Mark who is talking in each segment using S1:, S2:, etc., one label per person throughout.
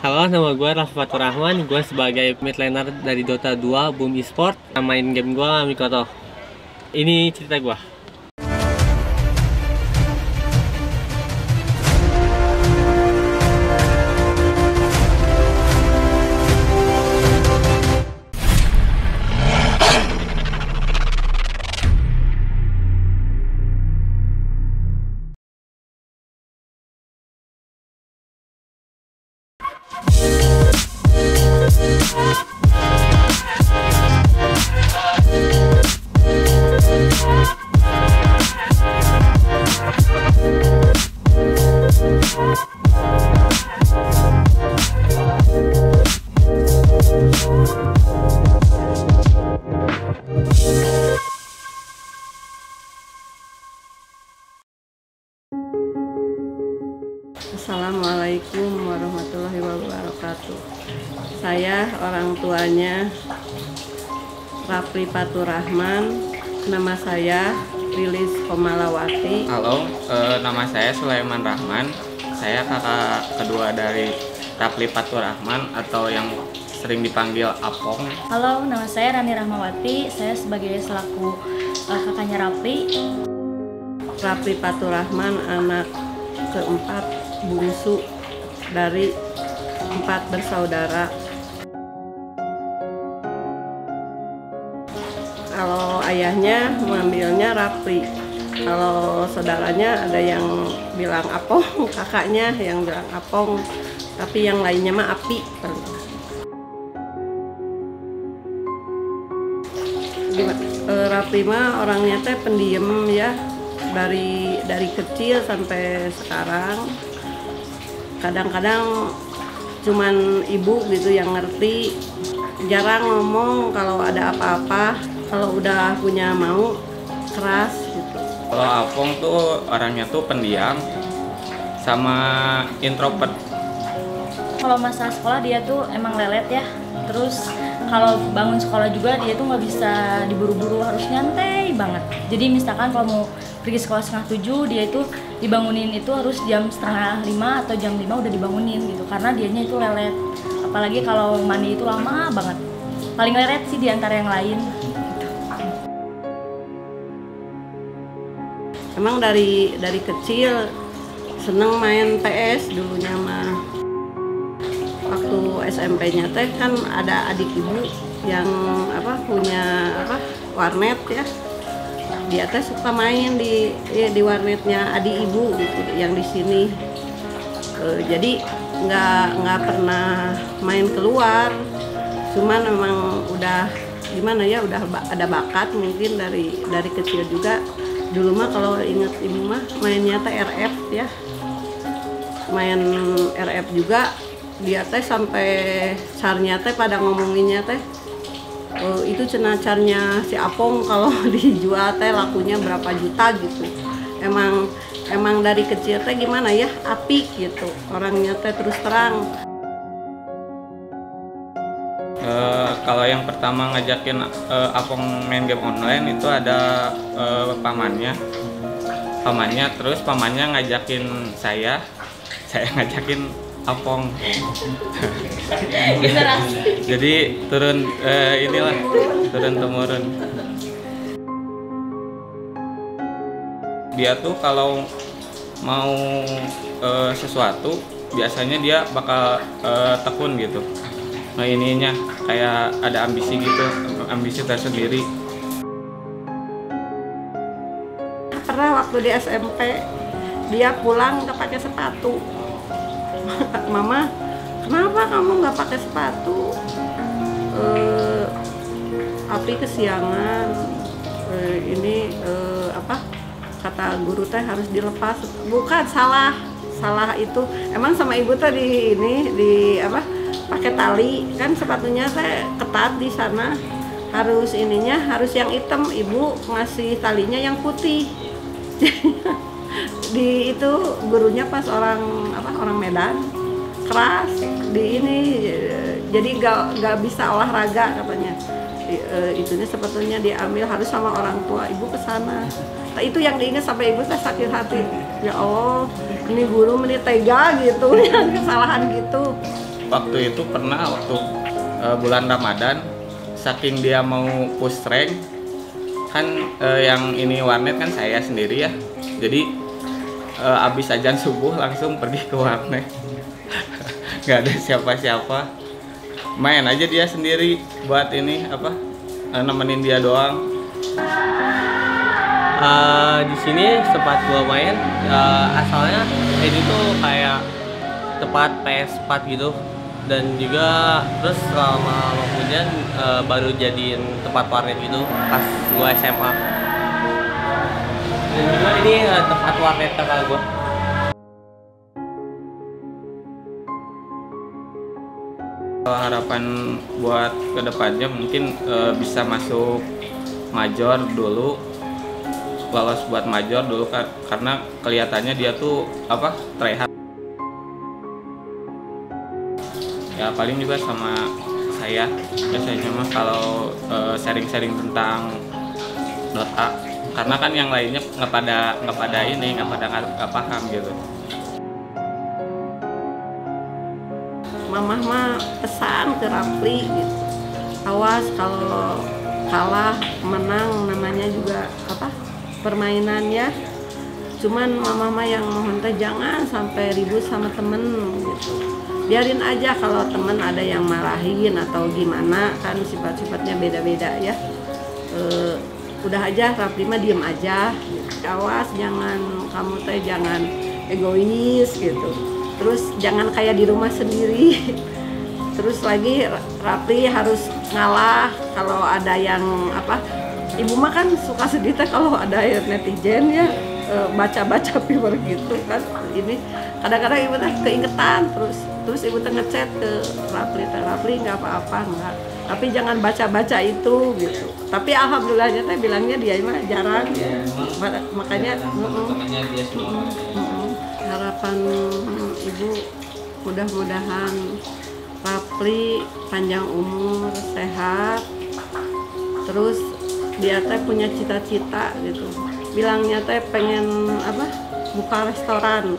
S1: Halo, nama gue Raffi Fatur Rahman. Gue sebagai mid laner dari Dota 2 Boom Esport. Main game gue Mikoto. Ini cerita gue.
S2: Assalamualaikum warahmatullahi wabarakatuh. Saya orang tuanya Raffi Fatur Rahman. Nama saya Lilis Komalawati.
S3: Halo, nama saya Sulaiman Rahman. Saya kakak kedua dari Raffi Fatur Rahman atau yang sering dipanggil Apong.
S4: Halo, nama saya Rani Rahmawati. Saya sebagai selaku kakaknya Raffi.
S2: Raffi Fatur Rahman anak keempat bungsu dari 4 bersaudara. Kalau ayahnya mengambilnya Raffi, kalau saudaranya ada yang bilang Apong, kakaknya yang bilang Apong, tapi yang lainnya mah Api. Raffi mah orangnya teh pendiam ya, dari kecil sampai sekarang. Kadang-kadang cuman ibu gitu yang ngerti, jarang ngomong kalau ada apa-apa. Kalau udah punya mau keras gitu.
S3: Kalau Apong tuh orangnya tuh pendiam sama introvert.
S4: Kalau masa sekolah dia tuh emang lelet ya. Terus kalau bangun sekolah juga dia tuh nggak bisa diburu-buru, harus nyantai banget. Jadi misalkan kalau mau pergi sekolah 6:30, dia itu dibangunin itu harus jam 4:30 atau jam 5 udah dibangunin gitu, karena dianya itu lelet. Apalagi kalau mandi itu lama banget. Paling lelet sih di antara yang lain.
S2: Emang dari kecil seneng main PS dulunya mah. Waktu SMP-nya teh kan ada adik ibu yang punya warnet ya. Dia teh suka main di warnetnya adik ibu gitu yang di sini. Jadi nggak pernah main keluar. Cuman memang udah gimana ya, udah ada bakat mungkin dari kecil juga. Dulu mah kalau inget ibu mah mainnya teh RF ya. Main RF juga. Dia teh sampai carnya teh pada ngomonginnya teh itu cenah carnya si Apong kalau dijual teh lakunya berapa juta gitu. Emang dari kecil teh gimana ya, apik gitu orangnya teh, terus terang.
S3: Kalau yang pertama ngajakin Apong main game online itu ada pamannya, terus pamannya ngajakin saya ngajakin Apong. Jadi turun temurun. Dia tuh kalau mau sesuatu biasanya dia bakal tekun gitu. Nah, ininya kayak ada ambisi gitu, ambisi tersendiri.
S2: Pernah waktu di SMP dia pulang nggak pakai sepatu. Mama, kenapa kamu nggak pakai sepatu? Api kesiangan. Kata guru teh harus dilepas. Bukan, salah itu. Emang sama ibu tadi pakai tali kan, sepatunya teh ketat di sana. Harus yang hitam. Ibu ngasih talinya yang putih. Di itu gurunya pas orang Medan keras jadi nggak bisa olahraga katanya. Itunya sepatunya diambil, harus sama orang tua ibu kesana. Nah, itu yang diingat sampai ibu saya sakit hati. Ya Allah, ini guru tega gitu, yang kesalahan gitu.
S3: waktu itu pernah waktu bulan Ramadan, saking dia mau push rank kan, yang ini warnet kan saya sendiri ya, jadi abis azan subuh langsung pergi ke warnet. Nggak ada siapa-siapa, main aja dia sendiri buat ini apa, nemenin dia doang.
S1: Di sini sempat gua main, asalnya ini tuh kayak tempat PS4 gitu, dan juga terus selama hujan baru jadiin tempat warnet gitu pas gua SMA. Dan juga ini tempat warnet kakak gua.
S3: Harapan buat kedepannya mungkin bisa masuk major dulu, lolos buat major dulu karena kelihatannya dia tuh apa, tryhard. Ya paling juga sama saya biasanya mah kalau sharing-sharing tentang Dota, karena kan yang lainnya nggak pada paham gitu.
S2: Mamah mah pesan ke Rapli gitu, awas kalau kalah menang namanya juga apa, permainan ya. Cuman mamah mah yang mohon teh jangan sampai ribut sama temen gitu, biarin aja kalau temen ada yang marahin atau gimana, kan sifat-sifatnya beda-beda ya. Udah aja Rapli mah diem aja gitu. Awas jangan, kamu teh jangan egois gitu, terus jangan kayak di rumah sendiri. Terus lagi Rapli harus ngalah kalau ada yang apa, ibu mah kan suka sedih teh kalau ada netizen ya baca-baca paper gitu kan. Ini kadang-kadang ibu teh keingetan, terus ibu teh ngechat ke Rapli nggak apa-apa nggak, tapi jangan baca-baca itu gitu. Tapi alhamdulillahnya teh bilangnya dia mah jarang ya, makanya harapan ibu mudah-mudahan Rapli panjang umur, sehat, terus dia teh punya cita-cita gitu. Bilangnya teh pengen apa, buka restoran,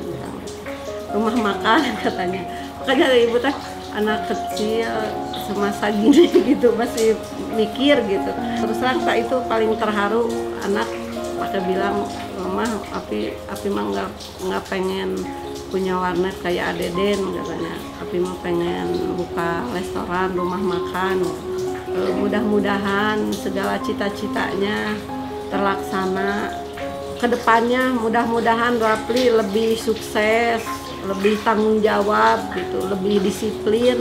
S2: rumah makan katanya. Makanya ibu teh anak kecil semasa gini gitu masih mikir gitu. Terus terang itu paling terharu, anak pakai bilang, mah api mah nggak pengen punya warnet kayak Adeden katanya. Api mah pengen buka restoran, rumah makan. Mudah-mudahan segala cita-citanya terlaksana. Kedepannya mudah-mudahan Rapli lebih sukses, lebih tanggung jawab gitu, lebih disiplin.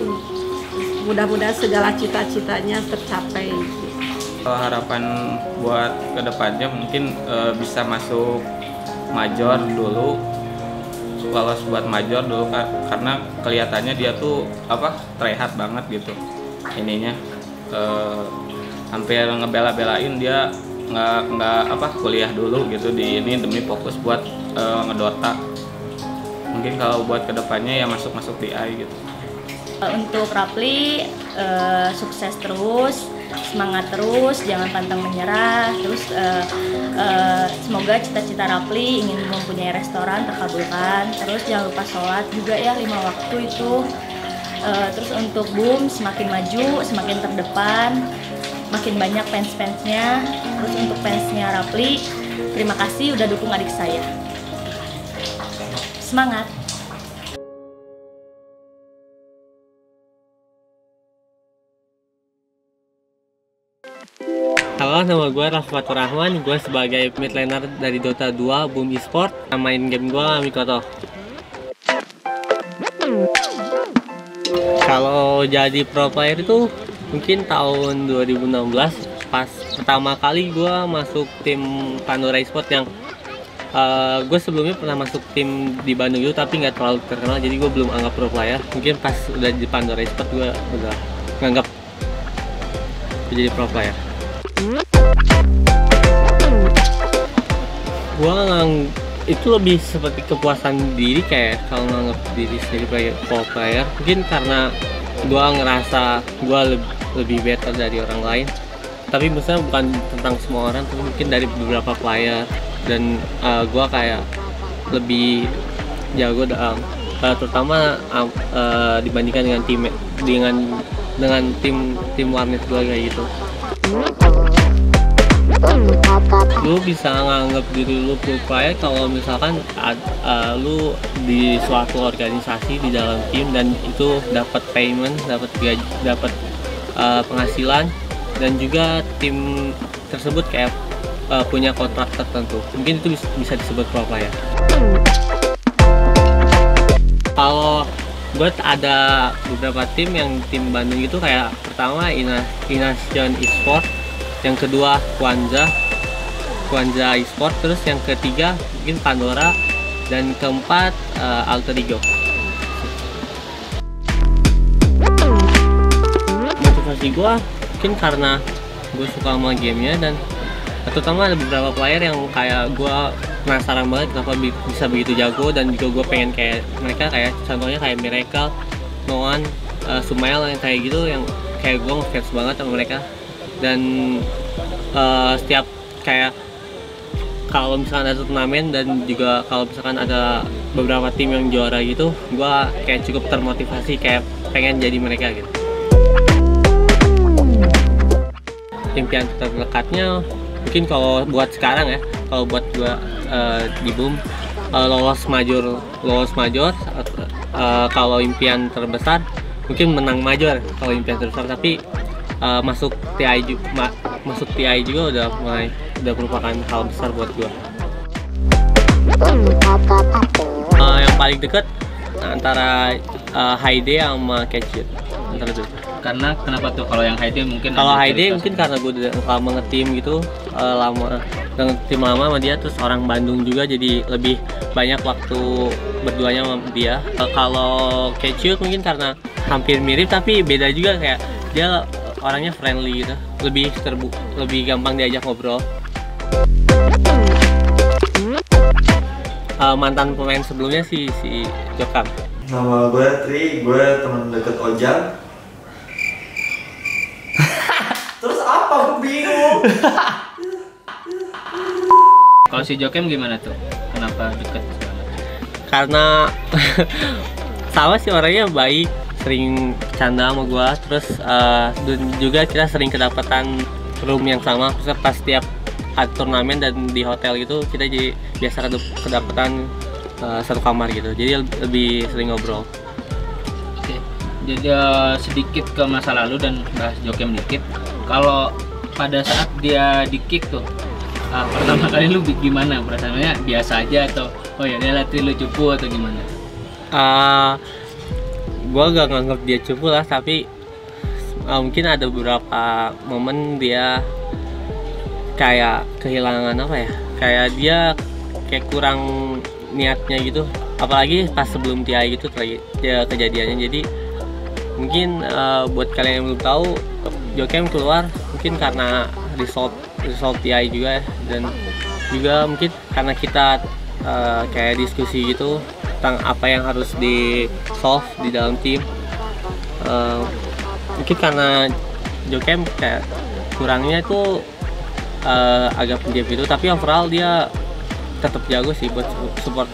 S2: Mudah-mudahan segala cita-citanya tercapai.
S3: Harapan buat kedepannya mungkin bisa masuk major dulu, lolos buat major dulu karena kelihatannya dia tuh apa, tryhard banget gitu ininya, hampir ngebela-belain dia nggak apa, kuliah dulu gitu di ini demi fokus buat ngedota. Mungkin kalau buat kedepannya ya masuk DI gitu.
S4: Untuk Rapli sukses terus, semangat terus, jangan pantang menyerah. Terus semoga cita-cita Rapli ingin mempunyai restoran terkabulkan. Terus jangan lupa sholat juga ya 5 waktu itu. Terus untuk Boom semakin maju, semakin terdepan, makin banyak fans-fansnya. Terus untuk fansnya Rapli, terima kasih udah dukung adik saya. Semangat!
S1: Halo, nama gue Raffatur Rahman. Gue sebagai mid laner dari Dota 2 Boom Esport. Main game gue Mikoto. Kalau jadi pro player itu mungkin tahun 2016 pas pertama kali gue masuk tim Pandora Esport yang gue sebelumnya pernah masuk tim di Bandung itu tapi nggak terlalu terkenal, jadi gue belum anggap pro player. Mungkin pas udah di Pandora Esport gue udah nganggap jadi pro player. Itu lebih seperti kepuasan diri, kayak kalau nganggap diri sendiri pro player. Mungkin karena gue ngerasa gue lebih better dari orang lain, tapi misalnya bukan tentang semua orang, tapi mungkin dari beberapa player. Dan gue kayak lebih jago dalam terutama dibandingkan dengan tim warnet gue kayak gitu. Lu bisa nganggap diri lu pro player kalau misalkan lu di suatu organisasi di dalam tim dan itu dapat payment, dapat gaji, dapat penghasilan, dan juga tim tersebut kayak punya kontrak tertentu. Mungkin itu bisa disebut pro player. Kalau buat ada beberapa tim yang tim Bandung itu kayak pertama Ination Esports, yang kedua Kwanza Esports, terus yang ketiga mungkin Pandora, dan keempat Alter Ego. Motivasi gue mungkin karena gue suka sama gamenya, dan terutama ada beberapa player yang kayak gue penasaran banget kenapa bisa begitu jago, dan juga gue pengen kayak mereka, kayak contohnya kayak Miracle, Noan, Sumail, yang kayak gitu, yang kayak gue ngefans banget sama mereka. Dan setiap kayak kalau misalkan ada turnamen dan juga kalau misalkan ada beberapa tim yang juara gitu, gue kayak cukup termotivasi, kayak pengen jadi mereka gitu. Impian terdekatnya mungkin kalau buat sekarang ya, kalau buat gue di BUM lolos major. Kalau impian terbesar mungkin menang major kalau impian terbesar, tapi masuk TI juga udah merupakan hal besar buat gua. Yang paling deket antara Hyde sama Catch It, antara itu.
S5: Karena kenapa tuh kalau yang Hyde mungkin?
S1: Kalau Hyde mungkin karena gue udah lama nge-team gitu, lama tim lama sama dia, terus orang Bandung juga, jadi lebih banyak waktu berduanya sama dia. Kalau Catch It mungkin karena hampir mirip tapi beda juga, kayak dia orangnya friendly gitu, lebih gampang diajak ngobrol. Mantan pemain sebelumnya si Jokam.
S6: Nama gue Tri, gue teman deket Ojang. Terus apa? Gue bingung.
S5: Kalau si Jokem gimana tuh? Kenapa deket?
S1: Karena sama sih, orangnya baik, sering canda sama gua, terus dan juga kita sering kedapatan room yang sama, pas setiap ada turnamen dan di hotel gitu, kita jadi biasa kedapatan satu kamar gitu, jadi lebih sering ngobrol.
S5: Oke. Jadi sedikit ke masa lalu dan bahas Jokem dikit. Kalau pada saat dia di kick tuh, pertama kali lu gimana perasaannya? Biasa aja atau oh ya dia latih lu cupu atau gimana?
S1: Gue gak nganggap dia cupu lah, tapi mungkin ada beberapa momen dia kayak kehilangan apa ya, kayak dia kayak kurang niatnya gitu, apalagi pas sebelum TI gitu kejadiannya. Jadi mungkin buat kalian yang belum tahu, Jokem keluar mungkin karena result TI juga ya, dan juga mungkin karena kita kayak diskusi gitu tentang apa yang harus di solve di dalam tim. Mungkin karena Jokem kayak kurangnya itu agak pendiam gitu, tapi overall dia tetap jago sih buat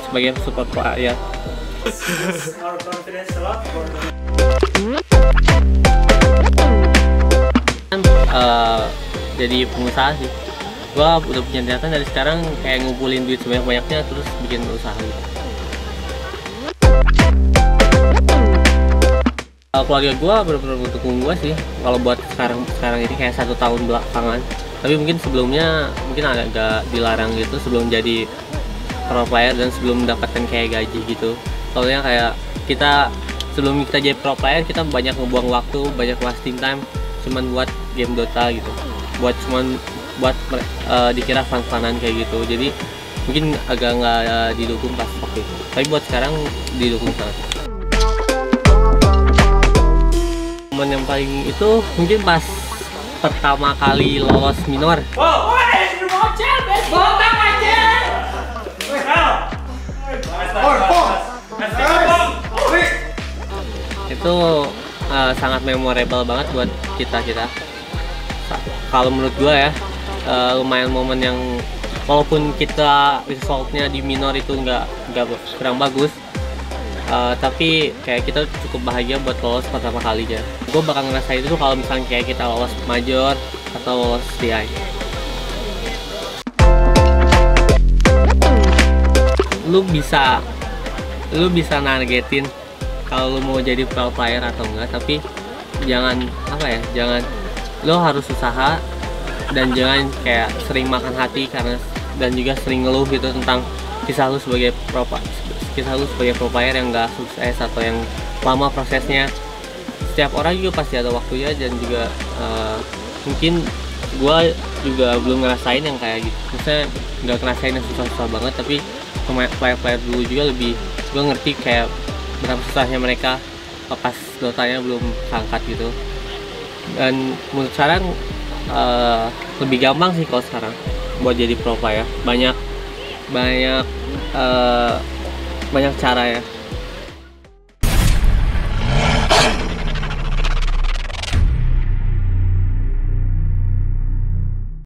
S1: sebagai support player. Jadi pengusaha sih, gua udah punya niatan dari sekarang kayak ngumpulin duit sebanyak-banyaknya terus bikin usaha gitu. Keluarga gue benar-benar mendukung gue sih kalau buat sekarang ini, kayak 1 tahun belakangan. Tapi mungkin sebelumnya mungkin agak dilarang gitu sebelum jadi pro player dan sebelum mendapatkan kayak gaji gitu. Soalnya kayak kita sebelum kita jadi pro player, kita banyak ngebuang waktu, banyak wasting time cuman buat game Dota gitu, buat dikira fun-funan kayak gitu. Jadi mungkin agak nggak didukung pas waktu itu, tapi buat sekarang didukung sangat. Momen yang paling itu mungkin pas pertama kali lolos minor. Itu sangat memorable banget buat kita. Kalau menurut gua ya, lumayan momen yang walaupun kita resultnya di minor itu nggak kurang bagus, tapi kayak kita cukup bahagia buat lolos pertama kalinya. Gue bakal ngerasain itu kalau misalnya kayak kita lolos major atau lolos TI. Lu bisa nargetin kalau lu mau jadi pro player atau enggak, tapi jangan lo harus usaha dan jangan kayak sering makan hati dan juga sering ngeluh gitu tentang kisah lu sebagai pro player yang enggak sukses atau yang lama prosesnya. Setiap orang juga pasti ada waktunya, dan juga mungkin gue juga belum ngerasain yang kayak gitu, misalnya nggak ngerasain yang susah-susah banget, tapi player dulu juga gue ngerti kayak berapa susahnya mereka pas Dotanya belum angkat gitu. Dan menurut sekarang lebih gampang sih kalau sekarang buat jadi pro player, banyak cara ya.